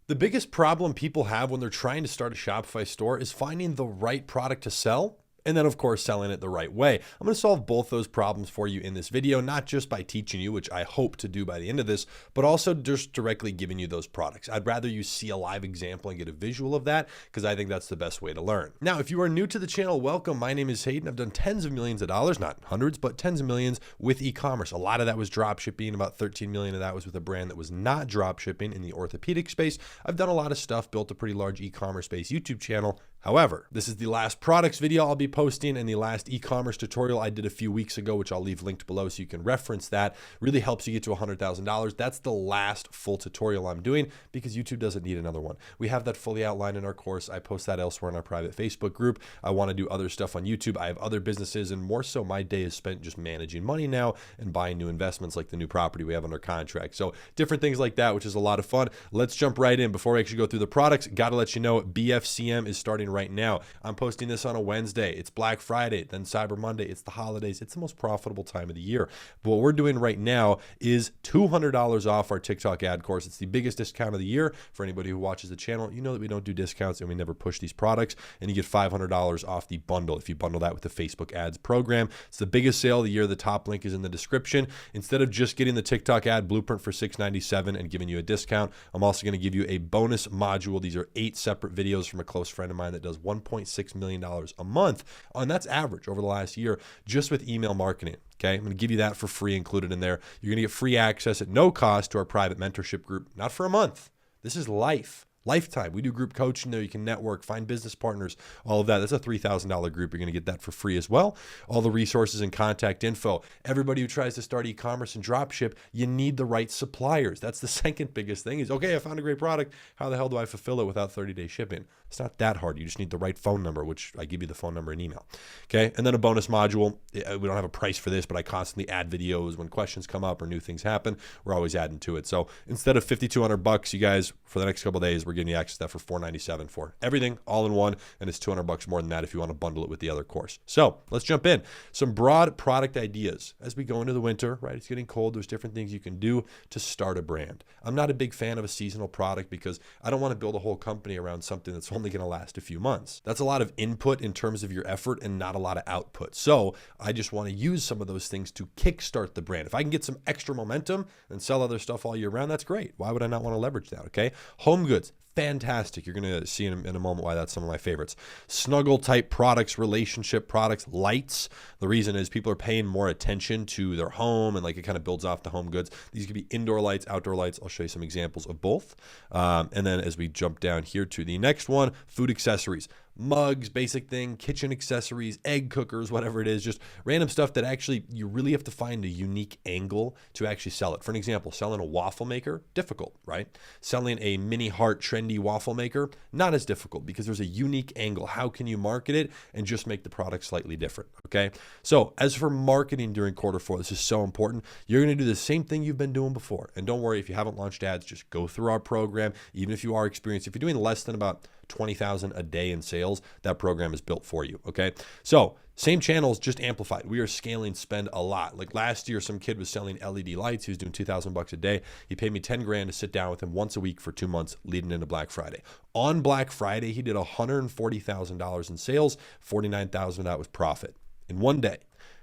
The biggest problem people have when they're trying to start a Shopify store is finding the right product to sell, and then of course selling it the right way. I'm going to solve both those problems for you in this video, not just by teaching you, which I hope to do by the end of this, but also just directly giving you those products. I'd rather you see a live example and get a visual of that, because I think that's the best way to learn. Now, if you are new to the channel, welcome. My name is Hayden. I've done tens of millions of dollars, not hundreds, but tens of millions with e-commerce. A lot of that was drop shipping. About 13 million of that was with a brand that was not drop shipping in the orthopedic space. I've done a lot of stuff, built a pretty large e-commerce based YouTube channel. However, this is the last products video I'll be posting, and the last e-commerce tutorial I did a few weeks ago, which I'll leave linked below so you can reference that. Really helps you get to $100,000. That's the last full tutorial I'm doing because YouTube doesn't need another one. We have that fully outlined in our course. I post that elsewhere in our private Facebook group. I want to do other stuff on YouTube. I have other businesses, and more so my day is spent just managing money now and buying new investments like the new property we have under contract. So different things like that, which is a lot of fun. Let's jump right in. Before we actually go through the products, got to let you know BFCM is starting right now. I'm posting this on a Wednesday. It's Black Friday, then Cyber Monday. It's the holidays. It's the most profitable time of the year. But what we're doing right now is $200 off our TikTok ad course. It's the biggest discount of the year. For anybody who watches the channel, you know that we don't do discounts and we never push these products, and you get $500 off the bundle if you bundle that with the Facebook ads program. It's the biggest sale of the year. The top link is in the description. Instead of just getting the TikTok ad blueprint for $697 and giving you a discount, I'm also going to give you a bonus module. These are 8 separate videos from a close friend of mine that does $1.6 million a month, and that's average over the last year just with email marketing. Okay, I'm going to give you that for free included in there. You're going to get free access at no cost to our private mentorship group, not for a month. This is lifetime. We do group coaching there. You can network, find business partners, all of that. That's a $3,000 group. You're going to get that for free as well. All the resources and contact info. Everybody who tries to start e-commerce and drop ship, you need the right suppliers. That's the second biggest thing is, okay, I found a great product. How the hell do I fulfill it without 30-day shipping? It's not that hard. You just need the right phone number, which I give you the phone number and email. Okay. And then a bonus module. We don't have a price for this, but I constantly add videos when questions come up or new things happen. We're always adding to it. So instead of $5,200, you guys, for the next couple of days, we're giving you access to that for $497 for everything all in one. And it's $200 more than that if you want to bundle it with the other course. So let's jump in. Some broad product ideas as we go into the winter, right? It's getting cold. There's different things you can do to start a brand. I'm not a big fan of a seasonal product because I don't want to build a whole company around something that's only going to last a few months. That's a lot of input in terms of your effort and not a lot of output. So I just want to use some of those things to kickstart the brand. If I can get some extra momentum and sell other stuff all year round, that's great. Why would I not want to leverage that? Okay. Home goods. Fantastic. You're going to see in a moment why that's some of my favorites. Snuggle type products, relationship products, lights. The reason is people are paying more attention to their home and like it kind of builds off the home goods. These could be indoor lights, outdoor lights. I'll show you some examples of both. And then as we jump down here to the next one, food accessories. Mugs, basic thing, kitchen accessories, egg cookers, whatever it is, just random stuff that actually you really have to find a unique angle to actually sell it. For an example, selling a waffle maker, difficult, right? Selling a mini heart trendy waffle maker, not as difficult because there's a unique angle. How can you market it and just make the product slightly different, okay? So as for marketing during Q4, this is so important. You're going to do the same thing you've been doing before. And don't worry, if you haven't launched ads, just go through our program. Even if you are experienced, if you're doing less than about 20,000 a day in sales, that program is built for you. Okay. So same channels, just amplified. We are scaling spend a lot. Like last year, some kid was selling LED lights. He was doing $2,000 a day. He paid me 10 grand to sit down with him once a week for 2 months leading into Black Friday. On Black Friday, he did $140,000 in sales. 49,000 of that was profit in one day.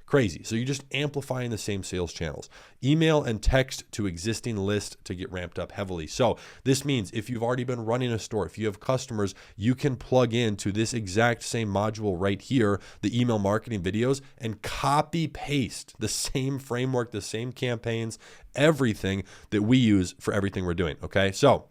Crazy. So you're just amplifying the same sales channels. Email and text to existing list to get ramped up heavily. So this means if you've already been running a store, if you have customers, you can plug into this exact same module right here, the email marketing videos, and copy paste the same framework, the same campaigns, everything that we use for everything we're doing. Okay. So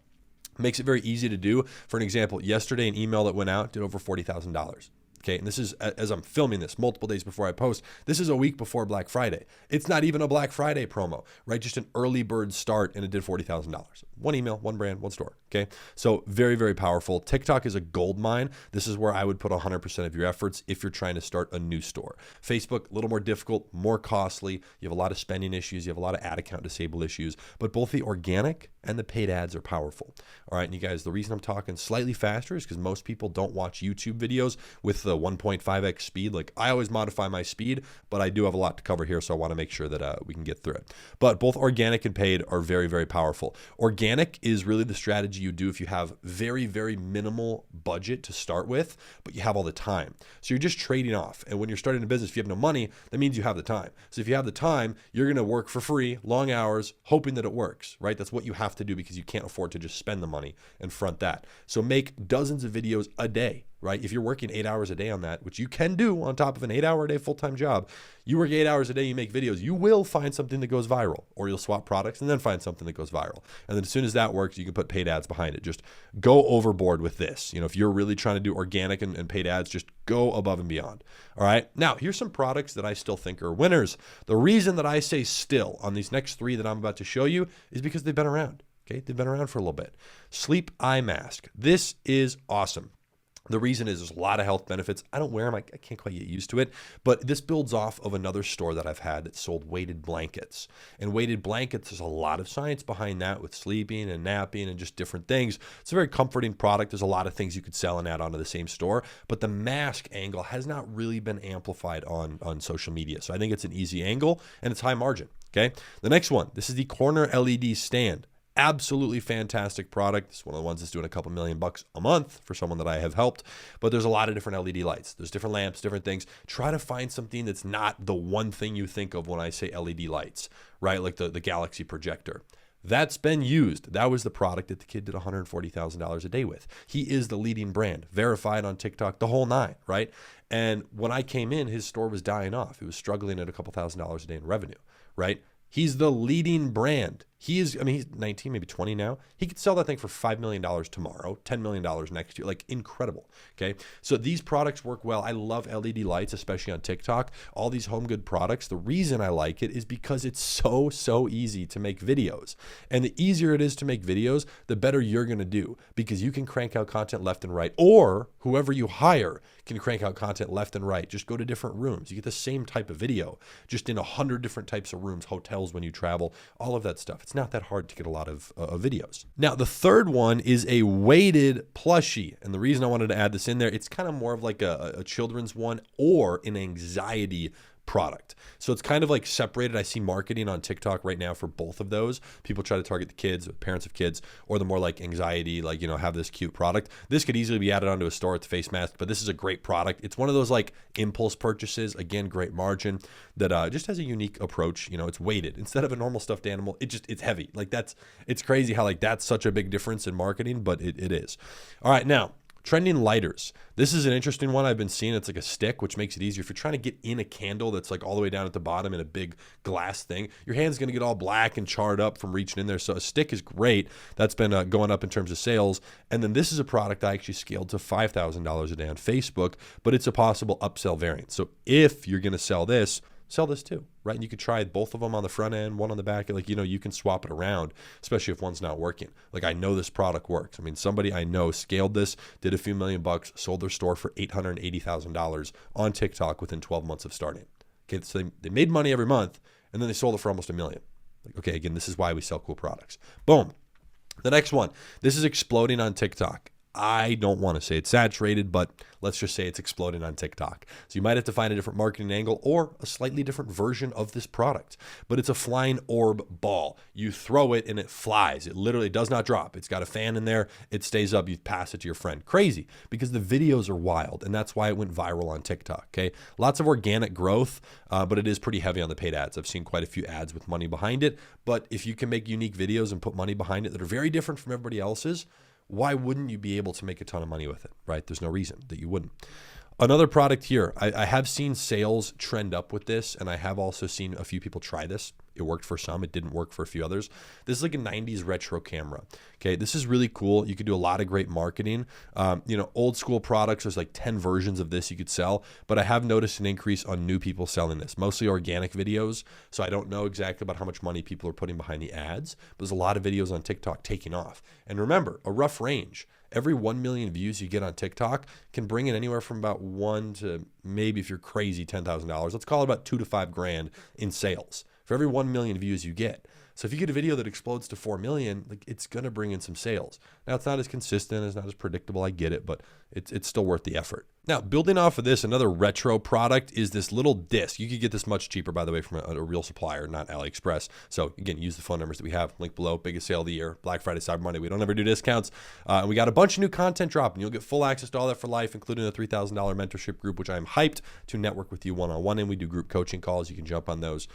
makes it very easy to do. For an example, yesterday, an email that went out did over $40,000. Okay, and this is, as I'm filming this multiple days before I post, this is a week before Black Friday. It's not even a Black Friday promo, right? Just an early bird start, and it did $40,000. One email, one brand, one store, okay? So very, very powerful. TikTok is a gold mine. This is where I would put 100% of your efforts if you're trying to start a new store. Facebook, a little more difficult, more costly. You have a lot of spending issues. You have a lot of ad account disable issues, but both the organic and the paid ads are powerful. All right, and you guys, the reason I'm talking slightly faster is because most people don't watch YouTube videos with the the 1.5x speed. Like I always modify my speed, but I do have a lot to cover here, so I want to make sure that we can get through it. But both organic and paid are very, very powerful. Organic is really the strategy you do if you have very, very minimal budget to start with, but you have all the time. So you're just trading off. And when you're starting a business, if you have no money, that means you have the time. So if you have the time, you're going to work for free, long hours, hoping that it works, right? That's what you have to do because you can't afford to just spend the money and front that. So make dozens of videos a day, right? If you're working 8 hours a day on that, which you can do on top of an 8-hour a day full-time job, you work 8 hours a day, you make videos, you will find something that goes viral, or you'll swap products and then find something that goes viral. And then as soon as that works, you can put paid ads behind it. Just go overboard with this. If you're really trying to do organic and paid ads, just go above and beyond. All right. Now, here's some products that I still think are winners. The reason that I say still on these next 3 that I'm about to show you is because they've been around. Okay. They've been around for a little bit. Sleep eye mask. This is awesome. The reason is there's a lot of health benefits. I don't wear them. I can't quite get used to it. But this builds off of another store that I've had that sold weighted blankets. And weighted blankets, there's a lot of science behind that with sleeping and napping and just different things. It's a very comforting product. There's a lot of things you could sell and add onto the same store. But the mask angle has not really been amplified on social media. So I think it's an easy angle and it's high margin. Okay. The next one, this is the corner LED stand. Absolutely fantastic product. It's one of the ones that's doing a couple $1,000,000 a month for someone that I have helped. But there's a lot of different LED lights. There's different lamps, different things. Try to find something that's not the one thing you think of when I say LED lights, right? Like the Galaxy projector. That's been used. That was the product that the kid did $140,000 a day with. He is the leading brand, verified on TikTok, the whole 9, right? And when I came in, his store was dying off. He was struggling at a couple $1,000s a day in revenue, right? He's the leading brand. He's 19, maybe 20 now. He could sell that thing for $5 million tomorrow, $10 million next year. Like incredible. Okay. So these products work well. I love LED lights, especially on TikTok. All these home good products. The reason I like it is because it's so easy to make videos. And the easier it is to make videos, the better you're going to do because you can crank out content left and right, or whoever you hire can crank out content left and right. Just go to different rooms. You get the same type of video, just in 100 different types of rooms, hotels when you travel, all of that stuff. It's not that hard to get a lot of videos. Now, the third one is a weighted plushie. And the reason I wanted to add this in there, it's kind of more of like a children's one or an anxiety product. So it's kind of like separated. I see marketing on TikTok right now for both of those. People try to target the kids, parents of kids, or the more like anxiety, like, have this cute product. This could easily be added onto a store. It's a face mask, but this is a great product. It's one of those like impulse purchases. Again, great margin that just has a unique approach. It's weighted instead of a normal stuffed animal. It's heavy. Like it's crazy how like that's such a big difference in marketing, but it is. All right. Now, trending lighters. This is an interesting one I've been seeing. It's like a stick, which makes it easier. If you're trying to get in a candle that's like all the way down at the bottom in a big glass thing, your hand's going to get all black and charred up from reaching in there. So a stick is great. That's been going up in terms of sales. And then this is a product I actually scaled to $5,000 a day on Facebook, but it's a possible upsell variant. So if you're going to sell this too, right? And you could try both of them on the front end, one on the back. Like, you can swap it around, especially if one's not working. Like, I know this product works. Somebody I know scaled this, did a few $1,000,000, sold their store for $880,000 on TikTok within 12 months of starting. Okay, so they made money every month, and then they sold it for almost $1 million. Like, okay, again, this is why we sell cool products. Boom. The next one, this is exploding on TikTok. I don't want to say it's saturated, but let's just say it's exploding on TikTok. So you might have to find a different marketing angle or a slightly different version of this product. But it's a flying orb ball. You throw it and it flies. It literally does not drop. It's got a fan in there. It stays up. You pass it to your friend. Crazy, because the videos are wild, and that's why it went viral on TikTok. Okay, lots of organic growth, but it is pretty heavy on the paid ads. I've seen quite a few ads with money behind it. But if you can make unique videos and put money behind it that are very different from everybody else's, why wouldn't you be able to make a ton of money with it, right? There's no reason that you wouldn't. Another product here, I have seen sales trend up with this, and I have also seen a few people try this. It worked for some. It didn't work for a few others. This is like a 90s retro camera. Okay, this is really cool. You could do a lot of great marketing. Old school products, there's like 10 versions of this you could sell, but I have noticed an increase on new people selling this, mostly organic videos. So I don't know exactly about how much money people are putting behind the ads, but there's a lot of videos on TikTok taking off. And remember, a rough range. Every 1 million views you get on TikTok can bring in anywhere from about $1 to maybe, if you're crazy, $10,000. Let's call it about $2 to $5 grand in sales for every 1 million views you get. So if you get a video that explodes to 4 million, like it's going to bring in some sales. Now it's not as consistent, it's not as predictable. I get it, but it's still worth the effort. Now, building off of this, another retro product is this little disc. You could get this much cheaper, by the way, from a real supplier, not AliExpress. So again, use the phone numbers that we have, link below. Biggest sale of the year, Black Friday, Cyber Monday. We don't ever do discounts. And we got a bunch of new content dropping. You'll get full access to all that for life, including a $3,000 mentorship group, which I am hyped to network with you one-on-one. And we do group coaching calls. You can jump on those.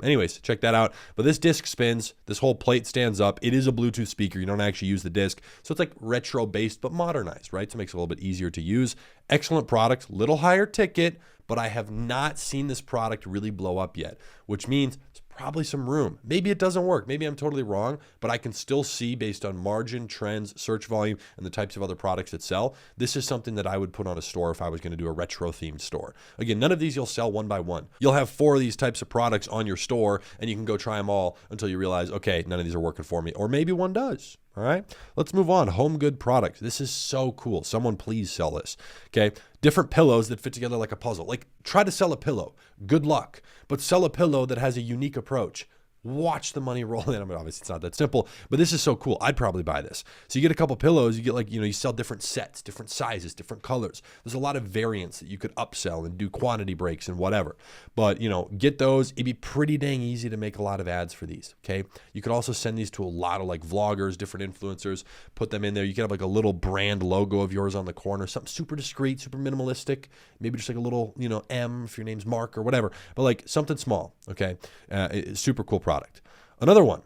Anyways, check that out. But this disc spins. This whole plate stands up. It is a Bluetooth speaker. You don't actually use the disc. So it's like retro-based, but modernized, right? So it makes it a little bit easier to use. Excellent product, little higher ticket, but I have not seen this product really blow up yet, which means there's probably some room. Maybe it doesn't work. Maybe I'm totally wrong, but I can still see based on margin, trends, search volume, and the types of other products that sell. This is something that I would put on a store if I was going to do a retro themed store. Again, none of these you'll sell one by one. You'll have 4 of these types of products on your store and you can go try them all until you realize, okay, none of these are working for me, or maybe one does. All right, let's move on. Home good products. This is so cool. Someone please sell this. Okay, different pillows that fit together like a puzzle. Like try to sell a pillow. Good luck. But sell a pillow that has a unique approach. Watch the money roll in. I mean, obviously it's not that simple, but this is so cool. I'd probably buy this. So you get a couple pillows, you get like, you sell different sets, different sizes, different colors. There's a lot of variants that you could upsell and do quantity breaks and whatever. But, get those. It'd be pretty dang easy to make a lot of ads for these, okay? You could also send these to a lot of like vloggers, different influencers, put them in there. You could have like a little brand logo of yours on the corner, something super discreet, super minimalistic, maybe just like a little, M if your name's Mark or whatever, but like something small, okay? Super cool product. Another one,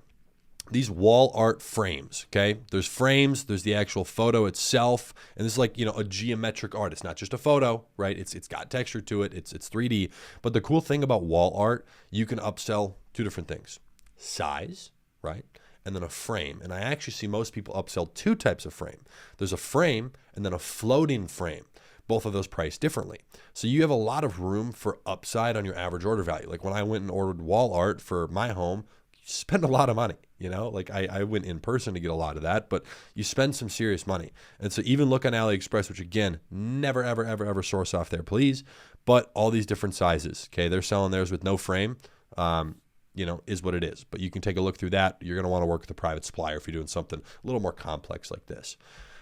these wall art frames, okay? There's frames, there's the actual photo itself, and this is like, a geometric art. It's not just a photo, right? It's got texture to it, it's 3D. But the cool thing about wall art, you can upsell 2 different things. Size, right? And then a frame. And I actually see most people upsell 2 types of frame. There's a frame and then a floating frame. Both of those priced differently. So you have a lot of room for upside on your average order value. Like when I went and ordered wall art for my home, you spend a lot of money, like I went in person to get a lot of that, but you spend some serious money. And so even look on AliExpress, which again, never, ever, ever, ever source off there, please. But all these different sizes, okay? They're selling theirs with no frame, is what it is. But you can take a look through that. You're going to want to work with a private supplier if you're doing something a little more complex like this.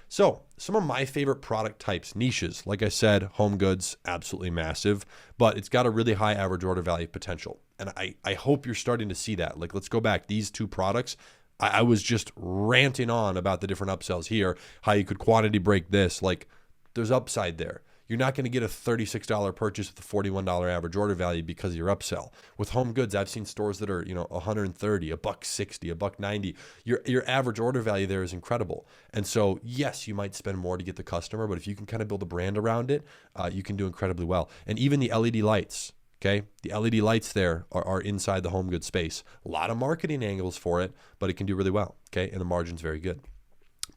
So some of my favorite product types, niches, like I said, home goods, absolutely massive, but it's got a really high average order value potential. And I hope you're starting to see that. Like, let's go back. These 2 products, I was just ranting on about the different upsells here, how you could quantity break this. Like, there's upside there. You're not going to get a $36 purchase with a $41 average order value because of your upsell. With home goods, I've seen stores that are, $130, $160, $190. Your average order value there is incredible. And so, yes, you might spend more to get the customer, but if you can kind of build a brand around it, you can do incredibly well. And even the LED lights, okay? The LED lights there are inside the home goods space. A lot of marketing angles for it, but it can do really well, okay? And the margin's very good.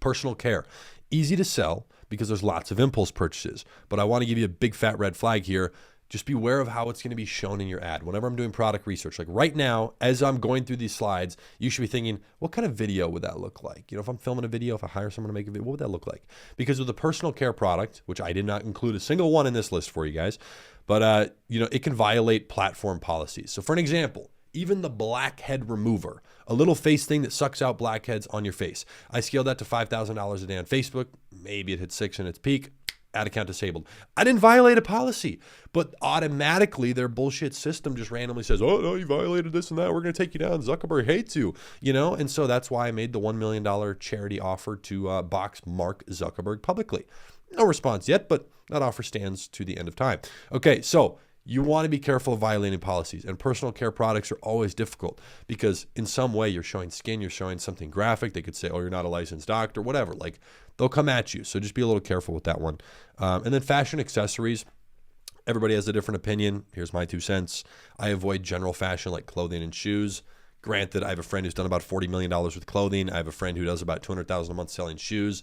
Personal care, easy to sell because there's lots of impulse purchases. But I want to give you a big fat red flag here. Just be aware of how it's going to be shown in your ad. Whenever I'm doing product research, like right now, as I'm going through these slides, you should be thinking, what kind of video would that look like? If I'm filming a video, if I hire someone to make a video, what would that look like? Because with a personal care product, which I did not include a single one in this list for you guys, but it can violate platform policies. So for an example, even the blackhead remover, a little face thing that sucks out blackheads on your face. I scaled that to $5,000 a day on Facebook. Maybe it hit 6 in its peak. Ad account disabled. I didn't violate a policy, but automatically their bullshit system just randomly says, oh, no, you violated this and that. We're going to take you down. Zuckerberg hates you, And so that's why I made the $1 million charity offer to box Mark Zuckerberg publicly. No response yet, but that offer stands to the end of time. Okay, so you want to be careful of violating policies, and personal care products are always difficult because in some way you're showing skin, you're showing something graphic. They could say, oh, you're not a licensed doctor, whatever. Like they'll come at you. So just be a little careful with that one. And then fashion accessories. Everybody has a different opinion. Here's my 2 cents. I avoid general fashion like clothing and shoes. Granted, I have a friend who's done about $40 million with clothing. I have a friend who does about $200,000 a month selling shoes.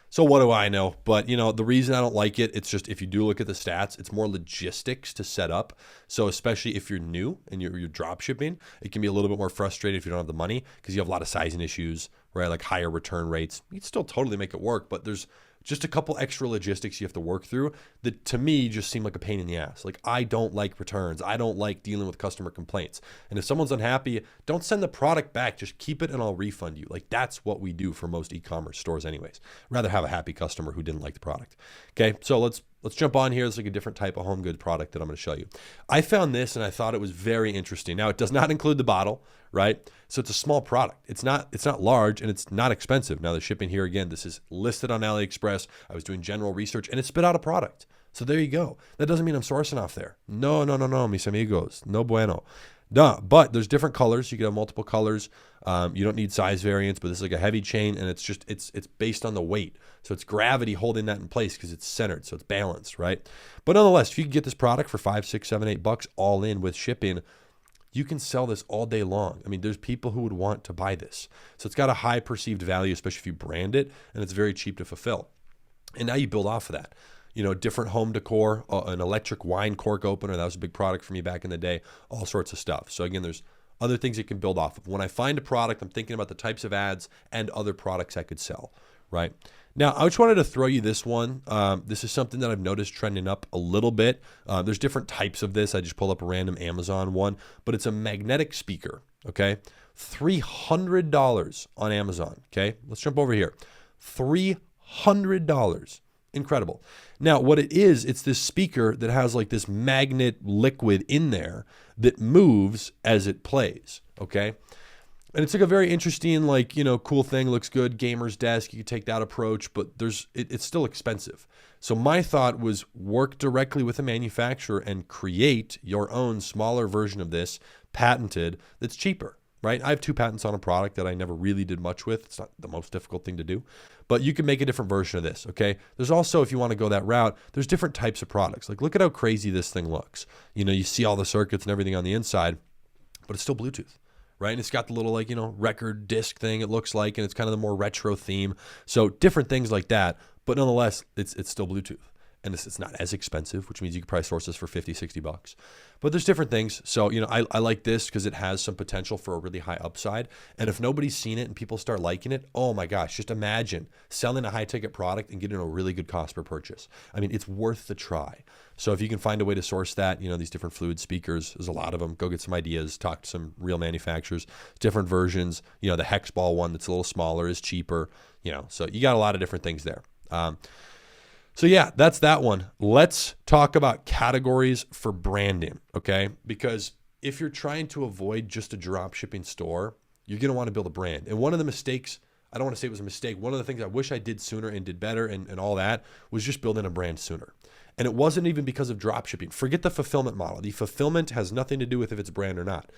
So what do I know? But, the reason I don't like it, it's just if you do look at the stats, it's more logistics to set up. So especially if you're new and you're drop shipping, it can be a little bit more frustrating if you don't have the money because you have a lot of sizing issues, right? Like higher return rates. You can still totally make it work, but there's just a couple extra logistics you have to work through that to me just seem like a pain in the ass. Like I don't like returns. I don't like dealing with customer complaints. And if someone's unhappy, don't send the product back. Just keep it and I'll refund you. Like that's what we do for most e-commerce stores anyways. Rather have a happy customer who didn't like the product. Okay, so let's jump on here. It's like a different type of home good product that I'm going to show you. I found this and I thought it was very interesting. Now it does not include the bottle, right? So it's a small product. It's not large and it's not expensive. Now the shipping here, again, this is listed on AliExpress. I was doing general research and it spit out a product. So there you go. That doesn't mean I'm sourcing off there. No, mis amigos. No bueno. No, but there's different colors. You can have multiple colors. You don't need size variants, but this is like a heavy chain and it's based on the weight. So it's gravity holding that in place because it's centered. So it's balanced, right? But nonetheless, if you can get this product for $5, $6, $7, $8 all in with shipping, you can sell this all day long. I mean, there's people who would want to buy this. So it's got a high perceived value, especially if you brand it, and it's very cheap to fulfill. And now you build off of that. You know, different home decor, an electric wine cork opener. That was a big product for me back in the day, all sorts of stuff. So again, there's other things you can build off of. When I find a product, I'm thinking about the types of ads and other products I could sell, right? Now, I just wanted to throw you this one. This is something that I've noticed trending up a little bit. There's different types of this. I just pulled up a random Amazon one, but it's a magnetic speaker, okay? $300 on Amazon, okay? Let's jump over here. $300. Incredible. Now, what it is, it's this speaker that has like this magnet liquid in there that moves as it plays, okay? And it's like a very interesting, like, you know, cool thing. Looks good. Gamer's desk. You could take that approach, but it's still expensive. So my thought was work directly with a manufacturer and create your own smaller version of this, patented, that's cheaper, right? I have 2 patents on a product that I never really did much with. It's not the most difficult thing to do, but you can make a different version of this, okay? There's also, if you want to go that route, there's different types of products. Like, look at how crazy this thing looks. You know, you see all the circuits and everything on the inside, but it's still Bluetooth, right? And it's got the little, like, you know, record disc thing, it looks like, and it's kind of the more retro theme. So different things like that, but nonetheless, it's still Bluetooth. And it's not as expensive, which means you could probably source this for $50, $60. But there's different things. So, you know, I like this because it has some potential for a really high upside. And if nobody's seen it and people start liking it, oh my gosh, just imagine selling a high ticket product and getting a really good cost per purchase. I mean, it's worth the try. So if you can find a way to source that, you know, these different fluid speakers, there's a lot of them. Go get some ideas, talk to some real manufacturers, different versions. You know, the hex ball one that's a little smaller is cheaper, you know, so you got a lot of different things there. So yeah, that's that one. Let's talk about categories for branding, okay? Because if you're trying to avoid just a drop shipping store, you're going to want to build a brand. And one of the mistakes, I don't want to say it was a mistake, one of the things I wish I did sooner and did better and all that was just building a brand sooner. And it wasn't even because of drop shipping. Forget the fulfillment model. The fulfillment has nothing to do with if it's a brand or not.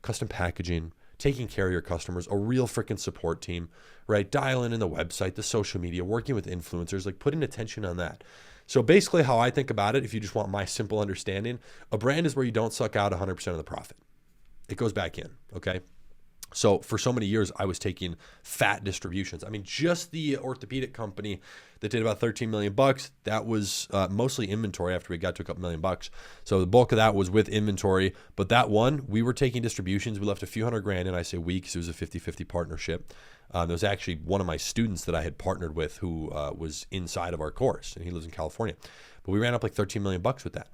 Custom packaging, taking care of your customers, a real freaking support team, right? Dialing in the website, the social media, working with influencers, like putting attention on that. So basically how I think about it, if you just want my simple understanding, a brand is where you don't suck out 100% of the profit. It goes back in, okay? So for so many years, I was taking fat distributions. I mean, just the orthopedic company that did about 13 million bucks, that was mostly inventory after we got to a couple $1 million. So the bulk of that was with inventory. But that one, we were taking distributions. We left a few $100,000 in. I say we because it was a 50-50 partnership. There was actually one of my students that I had partnered with who was inside of our course, and he lives in California. But we ran up like 13 million bucks with that.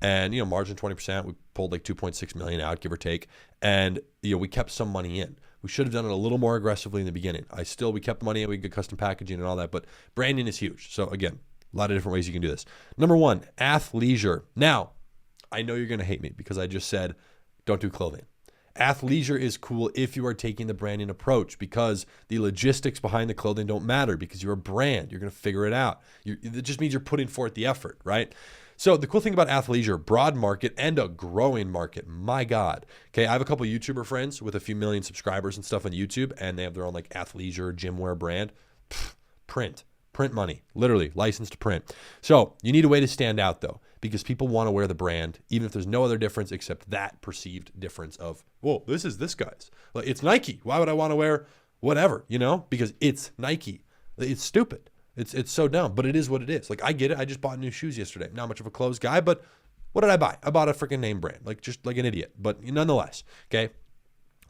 And, you know, margin 20%, we pulled like 2.6 million out, give or take. And, you know, we kept some money in. We should have done it a little more aggressively in the beginning. We kept money in, we did custom packaging and all that, but branding is huge. So again, a lot of different ways you can do this. Number 1, athleisure. Now, I know you're going to hate me because I just said, don't do clothing. Athleisure is cool if you are taking the branding approach because the logistics behind the clothing don't matter because you're a brand. You're going to figure it out. It just means you're putting forth the effort, right? So the cool thing about athleisure, broad market and a growing market, my God. Okay, I have a couple of YouTuber friends with a few million subscribers and stuff on YouTube, and they have their own like athleisure gym wear brand. Print money, literally licensed to print. So you need a way to stand out though, because people want to wear the brand, even if there's no other difference except that perceived difference of, whoa, this is this guy's. Like, it's Nike. Why would I want to wear whatever, you know? Because it's Nike. It's stupid. It's so dumb, but it is what it is. Like, I get it. I just bought new shoes yesterday. Not much of a clothes guy, but what did I buy? I bought a freaking name brand, like just like an idiot, but nonetheless, okay?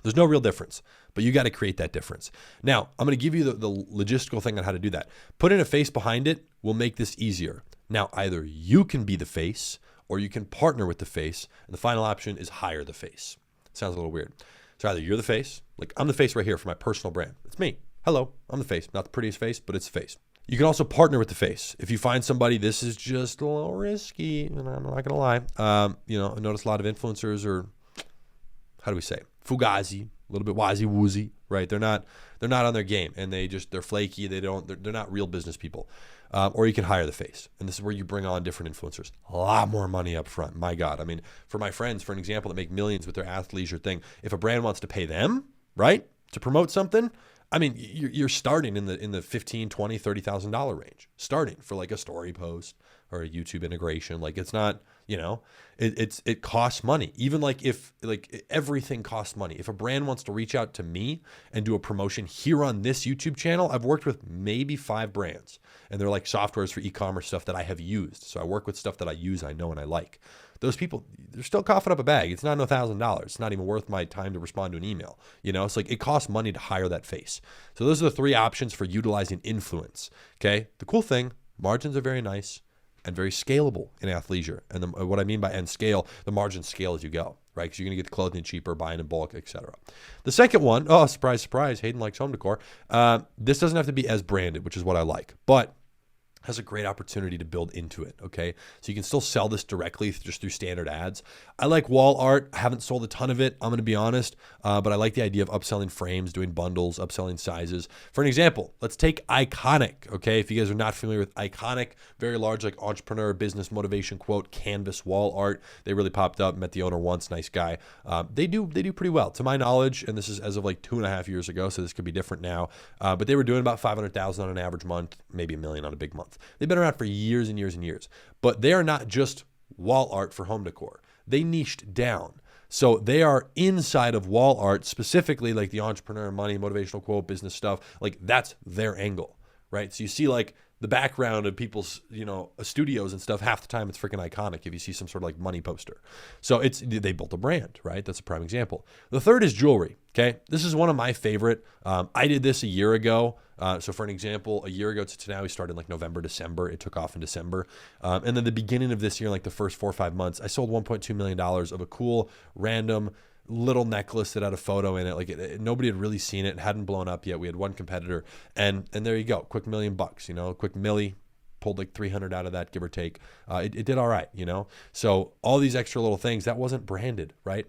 There's no real difference, but you got to create that difference. Now, I'm going to give you the logistical thing on how to do that. Putting a face behind it will make this easier. Now, either you can be the face or you can partner with the face. And the final option is hire the face. Sounds a little weird. So either you're the face, like I'm the face right here for my personal brand. It's me. Hello, I'm the face. Not the prettiest face, but it's the face. You can also partner with the face. If you find somebody, this is just a little risky, and I'm not going to lie. I notice a lot of influencers are, how do we say, fugazi, a little bit wazy woozy, right? They're not on their game, and they're flaky. They're not real business people. Or you can hire the face, and this is where you bring on different influencers. A lot more money up front. My God, I mean, for my friends, for an example, that make millions with their athleisure thing, if a brand wants to pay them, right, to promote something, I mean, you're starting in the $15,000, $20,000, $30,000 range, starting for like a story post or a YouTube integration. Like it's not, it costs money. Even if everything costs money. If a brand wants to reach out to me and do a promotion here on this YouTube channel, I've worked with maybe 5 brands, and they're like softwares for e-commerce stuff that I have used. So I work with stuff that I use, I know, and I like. Those people, they're still coughing up a bag. It's not $1,000. It's not even worth my time to respond to an email. It's like it costs money to hire that face. So those are the 3 options for utilizing influence. Okay. The cool thing, margins are very nice and very scalable in athleisure. And what I mean by and scale, the margins scale as you go, right? Because you're going to get the clothing cheaper, buying in bulk, etc. The second one, oh, surprise, surprise, Hayden likes home decor. This doesn't have to be as branded, which is what I like, but has a great opportunity to build into it, okay? So you can still sell this directly just through standard ads. I like wall art. I haven't sold a ton of it, I'm going to be honest, but I like the idea of upselling frames, doing bundles, upselling sizes. For an example, let's take Iconic, okay? If you guys are not familiar with Iconic, very large like entrepreneur, business motivation quote, canvas wall art. They really popped up, met the owner once, nice guy. They do pretty well. To my knowledge, and this is as of like 2.5 years ago, so this could be different now, but they were doing about $500,000 on an average month, maybe $1 million on a big month. They've been around for years and years and years, but they are not just wall art for home decor. They niched down. So they are inside of wall art, specifically like the entrepreneur, money, motivational quote, business stuff. Like that's their angle, right? So you see like the background of people's, studios and stuff, half the time it's freaking Iconic if you see some sort of like money poster. So they built a brand, right? That's a prime example. The third is jewelry, okay? This is one of my favorite. I did this a year ago. So for an example, a year ago to now, we started like November, December. It took off in December. And then the beginning of this year, like the first 4 or 5 months, I sold $1.2 million of a cool, random little necklace that had a photo in it. Like nobody had really seen it. It hadn't blown up yet. We had one competitor, and there you go. Quick $1 million, quick milli, pulled like 300 out of that, give or take. It did all right, So all these extra little things, that wasn't branded, right?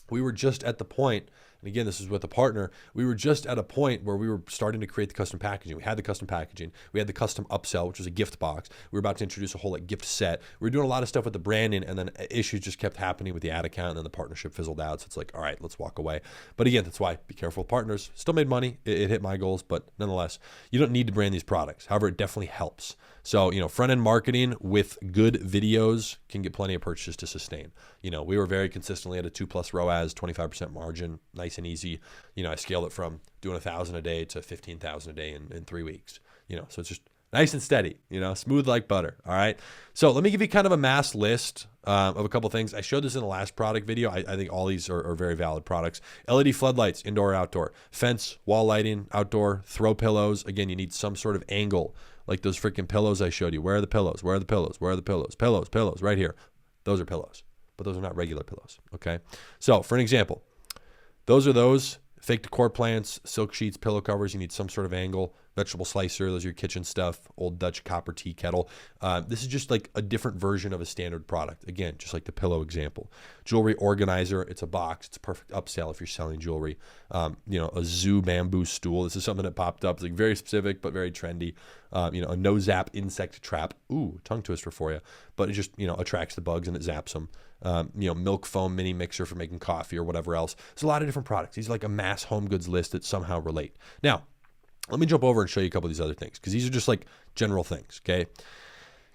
We were just at the point, and again, this is with a partner, we were just at a point where we were starting to create the custom packaging. We had the custom packaging. We had the custom upsell, which was a gift box. We were about to introduce a whole like gift set. We were doing a lot of stuff with the branding, and then issues just kept happening with the ad account, and then the partnership fizzled out. So it's like, all right, let's walk away. But again, that's why be careful with partners. Still made money. It hit my goals, but nonetheless, you don't need to brand these products. However, it definitely helps. So, front-end marketing with good videos can get plenty of purchases to sustain. We were very consistently at a 2+ ROAS, 25% margin, nice and easy. I scaled it from doing 1,000 a day to 15,000 a day in 3 weeks. So it's just nice and steady, smooth like butter. All right. So let me give you kind of a mass list of a couple things. I showed this in the last product video. I think all these are very valid products. LED floodlights, indoor or outdoor. Fence, wall lighting, outdoor. Throw pillows. Again, you need some sort of angle. Like those freaking pillows I showed you. Where are the pillows? Where are the pillows? Where are the pillows? Pillows, right here. Those are pillows, but those are not regular pillows, okay? So for an example, those fake decor plants, silk sheets, pillow covers. You need some sort of angle. Vegetable slicer, those are your kitchen stuff. Old Dutch copper tea kettle. This is just like a different version of a standard product. Again, just like the pillow example. Jewelry organizer, it's a box. It's a perfect upsell if you're selling jewelry. A zoo bamboo stool. This is something that popped up. It's like very specific, but very trendy. A no-zap insect trap. Ooh, tongue twister for you. But it just, attracts the bugs and it zaps them. Milk foam mini mixer for making coffee or whatever else. There's a lot of different products. These are like a mass home goods list that somehow relate. Now, let me jump over and show you a couple of these other things because these are just like general things, okay?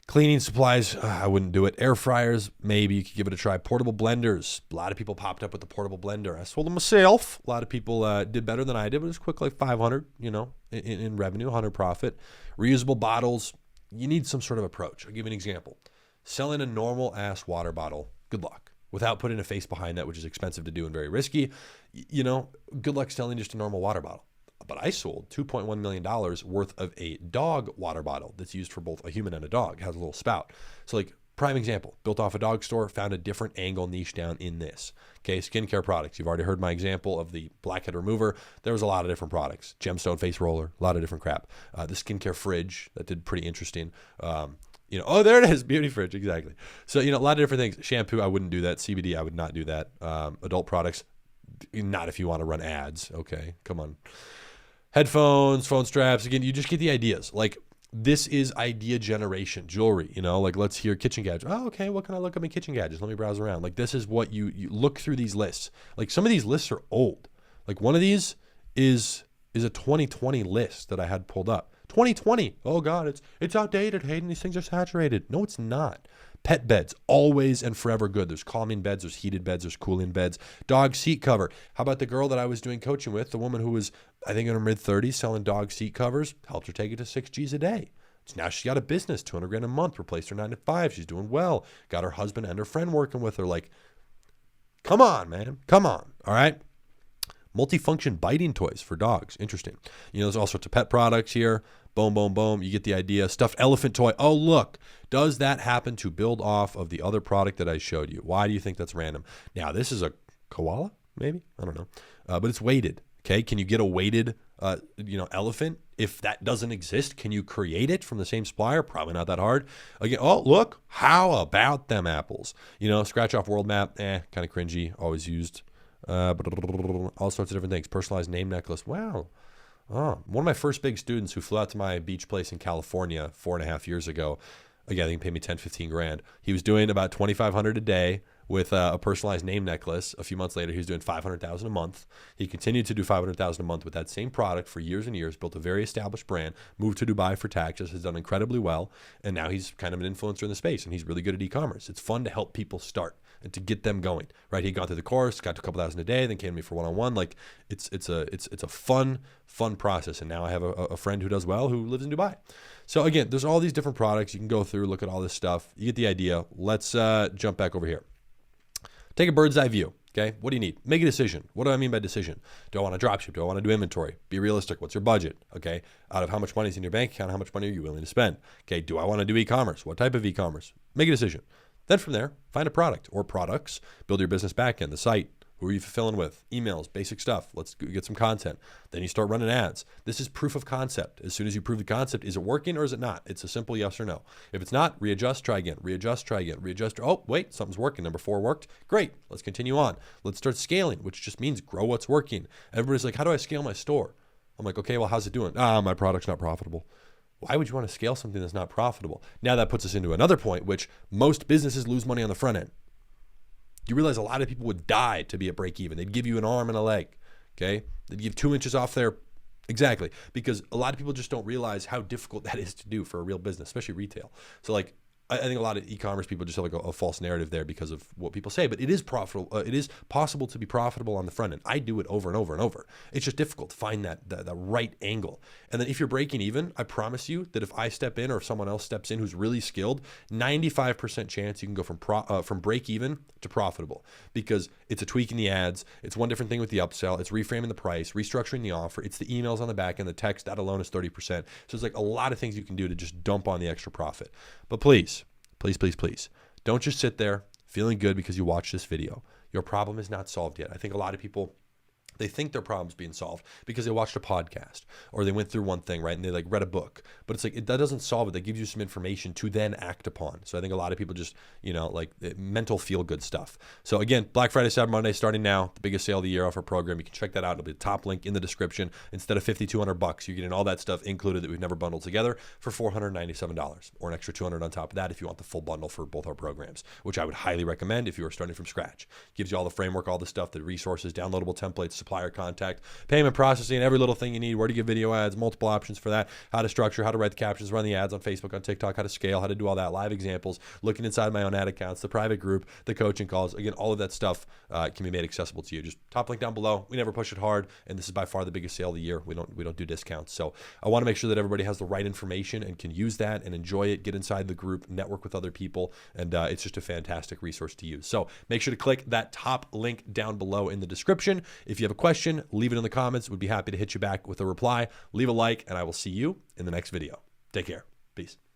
Cleaning supplies, I wouldn't do it. Air fryers, maybe you could give it a try. Portable blenders, a lot of people popped up with the portable blender. I sold them myself. A lot of people did better than I did, but it's quick like 500, in revenue, 100 profit. Reusable bottles, you need some sort of approach. I'll give you an example. Selling a normal ass water bottle, good luck. without putting a face behind that, which is expensive to do and very risky, good luck selling just a normal water bottle. But I sold $2.1 million worth of a dog water bottle that's used for both a human and a dog. It has a little spout. So like, prime example, built off a dog store, found a different angle niche down in this. Okay, skincare products. You've already heard my example of the blackhead remover. There was a lot of different products. Gemstone face roller, a lot of different crap. The skincare fridge, that did pretty interesting. Oh, there it is, beauty fridge, exactly. So, a lot of different things. Shampoo, I wouldn't do that. CBD, I would not do that. Adult products, not if you want to run ads. Okay, come on. Headphones, phone straps, again, you just get the ideas. Like, this is idea generation, jewelry, like let's hear kitchen gadgets. Oh, okay, what can I look up in kitchen gadgets? Let me browse around. Like, this is what you look through these lists. Like, some of these lists are old. Like, one of these is a 2020 list that I had pulled up. 2020. Oh God, it's outdated, Hayden. These things are saturated. No, it's not. Pet beds, always and forever good. There's calming beds, there's heated beds, there's cooling beds. Dog seat cover. How about the girl that I was doing coaching with, the woman who was, I think, in her mid-30s selling dog seat covers, helped her take it to 6 G's a day. So now she's got a business, 200 grand a month, replaced her 9 to 5. She's doing well. Got her husband and her friend working with her. Like, come on, man. Come on. All right. Multifunction biting toys for dogs. Interesting. There's all sorts of pet products here. Boom, boom, boom. You get the idea. Stuffed elephant toy. Oh, look. Does that happen to build off of the other product that I showed you? Why do you think that's random? Now, this is a koala, maybe? I don't know. But it's weighted. Okay. Can you get a weighted, elephant? If that doesn't exist, can you create it from the same supplier? Probably not that hard. Again, oh, look. How about them apples? Scratch off world map. Kind of cringy. Always used. All sorts of different things. Personalized name necklace. Wow. Oh, one of my first big students who flew out to my beach place in California 4.5 years ago. Again, I think he paid me 10, 15 grand. He was doing about 2,500 a day with a personalized name necklace. A few months later, he was doing 500,000 a month. He continued to do 500,000 a month with that same product for years and years, built a very established brand, moved to Dubai for taxes, has done incredibly well. And now he's kind of an influencer in the space, and he's really good at e-commerce. It's fun to help people start and to get them going, right? He'd gone through the course, got to a couple thousand a day, then came to me for one-on-one. Like, it's a fun process. And now I have a friend who does well, who lives in Dubai. So again, there's all these different products you can go through, look at all this stuff. You get the idea. Let's jump back over here. Take a bird's eye view. Okay. What do you need? Make a decision. What do I mean by decision? Do I want to dropship? Do I want to do inventory? Be realistic. What's your budget? Okay. Out of how much money is in your bank account, how much money are you willing to spend? Okay. Do I want to do e-commerce? What type of e-commerce? Make a decision. Then from there, find a product or products, build your business backend, the site. Who are you fulfilling with? Emails, basic stuff. Let's get some content. Then you start running ads. This is proof of concept. As soon as you prove the concept, is it working or is it not? It's a simple yes or no. If it's not, readjust, try again, readjust, try again, readjust. Oh, wait, something's working. Number 4 worked. Great. Let's continue on. Let's start scaling, which just means grow what's working. Everybody's like, how do I scale my store? I'm like, okay, well, how's it doing? My product's not profitable. Why would you want to scale something that's not profitable? Now that puts us into another point, which most businesses lose money on the front end. You realize a lot of people would die to be at break even. They'd give you an arm and a leg, okay? They'd give 2 inches off there. Exactly, because a lot of people just don't realize how difficult that is to do for a real business, especially retail. So like, I think a lot of e-commerce people just have like a false narrative there because of what people say, but it is profitable. It is possible to be profitable on the front end. I do it over and over and over. It's just difficult to find that right angle. And then if you're breaking even, I promise you that if I step in or if someone else steps in who's really skilled, 95% chance you can go from break even to profitable, because it's a tweak in the ads. It's one different thing with the upsell. It's reframing the price, restructuring the offer. It's the emails on the back end. The text, that alone is 30%. So it's like a lot of things you can do to just dump on the extra profit. But please, don't just sit there feeling good because you watched this video. Your problem is not solved yet. I think a lot of people, they think their problem's being solved because they watched a podcast or they went through one thing, right? And they like read a book, but it's like, that doesn't solve it. That gives you some information to then act upon. So I think a lot of people just, like mental feel good stuff. So again, Black Friday, Cyber Monday, starting now, the biggest sale of the year off our program. You can check that out. It'll be the top link in the description. Instead of $5,200, you're getting all that stuff included that we've never bundled together for $497 or an extra $200 on top of that if you want the full bundle for both our programs, which I would highly recommend if you are starting from scratch. Gives you all the framework, all the stuff, the resources, downloadable templates, supplier contact, payment processing, every little thing you need, where to get video ads, multiple options for that, how to structure, how to write the captions, run the ads on Facebook, on TikTok, how to scale, how to do all that, live examples, looking inside my own ad accounts, the private group, the coaching calls. Again, all of that stuff can be made accessible to you. Just top link down below. We never push it hard, and this is by far the biggest sale of the year. We don't do discounts. So I want to make sure that everybody has the right information and can use that and enjoy it, get inside the group, network with other people, and it's just a fantastic resource to use. So make sure to click that top link down below in the description. If you have a question, leave it in the comments. We'd be happy to hit you back with a reply. Leave a like, and I will see you in the next video. Take care. Peace.